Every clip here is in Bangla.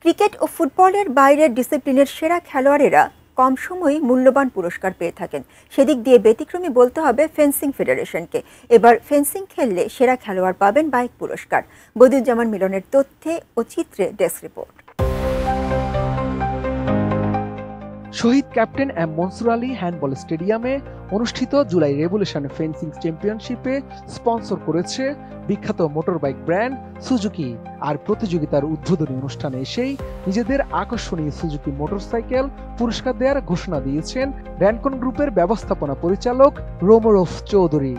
ক্রিকেট ও ফুটবলের বাইরের ডিসিপ্লিনের সেরা খেলোয়াড়েরা কম সময়ে মূল্যবান পুরস্কার পেয়ে থাকেন। সেদিক দিয়ে ব্যতিক্রমী বলতে হবে ফেন্সিং ফেডারেশনকে। এবার ফেন্সিং খেললে সেরা খেলোয়াড় পাবেন বাইক পুরস্কার। বদিউজ্জামান মিলনের তথ্যে ও চিত্রে desk report. Shahid captain M Mansur Ali handball স্টেডিয়ামে অনুষ্ঠিত জুলাই রেভলিউশন ফেন্সিং চ্যাম্পিয়নশিপে স্পন্সর করেছে বিখ্যাত মোটরবাইক ব্র্যান্ড সুজুকি। আর প্রতিযোগিতার উদ্বোধনী অনুষ্ঠানে এসেই নিজেদের আকর্ষণীয় সুজুকি মোটরসাইকেল পুরস্কার দেওয়ার ঘোষণা দিয়েছেন র্যানকন গ্রুপের ব্যবস্থাপনা পরিচালক রোমরফ চৌধুরী।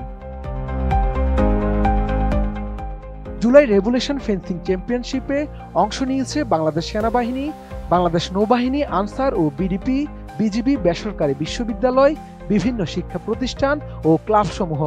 জুলাই রেভলিউশন ফেন্সিং চ্যাম্পিয়নশিপে অংশ নিয়েছে বাংলাদেশ সেনাবাহিনী, বাংলাদেশ নৌবাহিনী, আনসার ও বিডিপি, বিজিবি, বেসরকারি বিশ্ববিদ্যালয়, বিভিন্ন শিক্ষা প্রতিষ্ঠান ও ক্লাবসমূহ।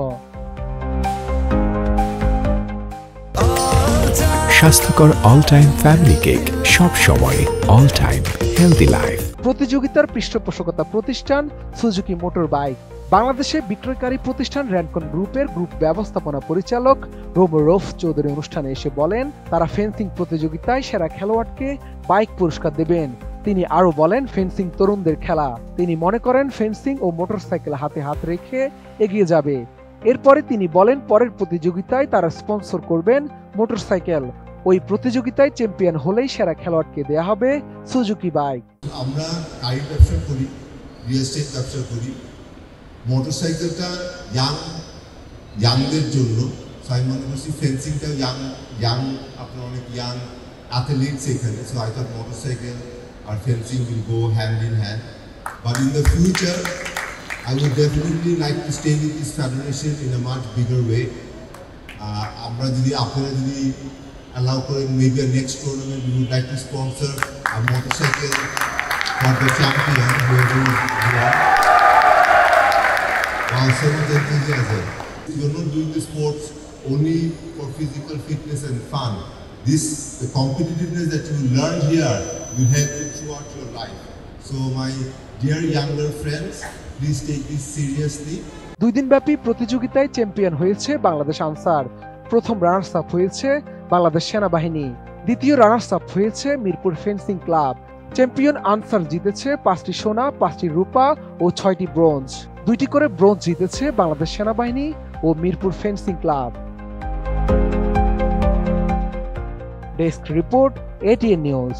স্বাস্থ্যকর অল টাইম ফ্যামিলি কেক, সব সময় অল টাইম হেলদি লাইফ। প্রতিযোগিতার পৃষ্ঠপোষকতা প্রতিষ্ঠান সুজুকি মোটর বাইক। বাংলাদেশে বিক্রয়কারী প্রতিষ্ঠান র্যানকন গ্রুপের গ্রুপ ব্যবস্থাপনা পরিচালক রোমরফ চৌধুরী অনুষ্ঠানে এসে বলেন, তারা ফেন্সিং প্রতিযোগিতায় সেরা খেলোয়াড়কে বাইক পুরস্কার দেবেন। তিনি আরো বলেন, ফেন্সিং তরুণদের খেলা। তিনি মনে করেন ফেন্সিং ও মোটরসাইকেল হাতে হাত রেখে এগিয়ে যাবে। এরপরে তিনি বলেন, পরের প্রতিযোগিতায় তারা স্পন্সর করবেন মোটরসাইকেল। ওই প্রতিযোগিতায় চ্যাম্পিয়ন হলেই সেরা খেলোয়াড়কে দেয়া হবে সুজুকি বাইক। আমরা গাড়ি ব্যবসা করি, রিয়েল এস্টেট ব্যবসা করি। মোটরসাইকেলটা ইয়াংদের জন্য, আমি মনে করছি ফেন্সিংটা ইয়াং আপনার অনেক ইয়াং অ্যাথলিটস এখানে। সো আই থট মোটরসাইকেল আর fencing will go hand in hand. But in the future I would definitely like to stay with this federation in a much bigger way. আপনারা যদি allow করেন, maybe a next tournament we would like to sponsor a motorcycle for the champion, whoever is won. So much enthusiasm. You're not doing the sports only for physical fitness and fun. The competitiveness that you learn here will help you throughout your life. So my dear younger friends, please take this seriously. 2 দিনব্যাপী প্রতিযোগিতায় চ্যাম্পিয়ন হয়েছে বাংলাদেশ আনসার। প্রথম রানার্স আপ হয়েছে বাংলাদেশ সেনাবাহিনী, দ্বিতীয় রানার্স আপ হয়েছে Mirpur fencing club. Champion answer জিতেছে 5টি সোনা, 5টি রূপা ও 6টি ব্রোঞ্জ। 2টি করে ব্রোঞ্জ জিতেছে বাংলাদেশ সেনাবাহিনী ও Mirpur fencing club. Desk report, ATN news.